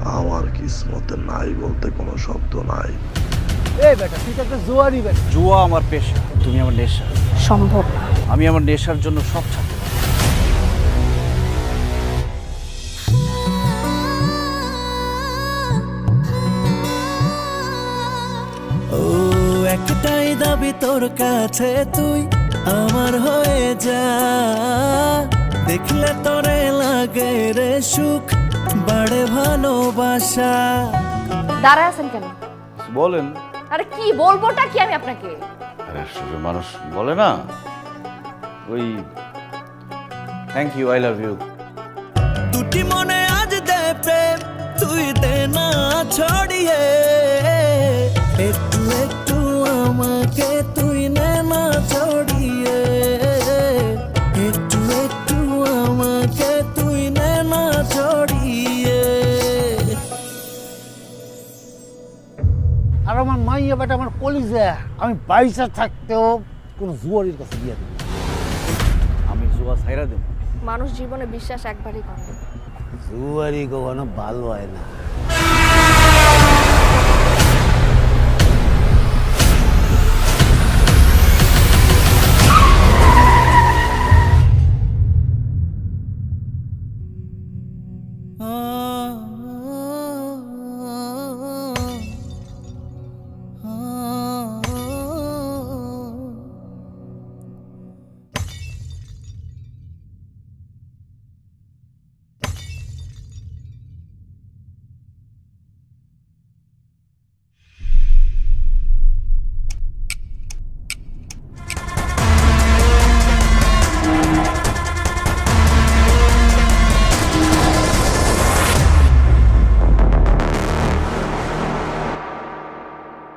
আমার কিসমতে নাই বলতে কোনো শব্দ নাই। এই বেটা তুই তো একটা জোয়ারি বেটা। জুয়া আমার পেশা, তুমি আমার নেশা। সম্ভব না। আমি আমার নেশার জন্য সব ছাড়তে পারি। ও একটাই দাবি তোর কাছে, তুই আমার হয়ে যা। দেখলে তোরে লাগে রে সুখ, বাড়ে ভালোবাসা। দাঁড়ায় আছেন কেন? বলেন। আরে কি বলবোটা কি আমি আপনাকে? আরে মানুষ বলে না ওই thank you, I love you. দুটি মনে আজ দে প্রেম, তুই দে না ছড়িয়ে। একটু একটু আমাকে তুই নে না ছড়িয়ে। একটু একটু আমাকে তুই নে না ছড়িয়ে। আর আমার মাইয়া বেটা আমার কলিজা, আমি বাইসা থাকতেও কোনো জুয়ারির কাছে দিয়ে দেবো। আমি জুয়া ছাইরা দেব। মানুষ জীবনে বিশ্বাস একবারই করে। জুয়ারি কখনো ভালো হয় না।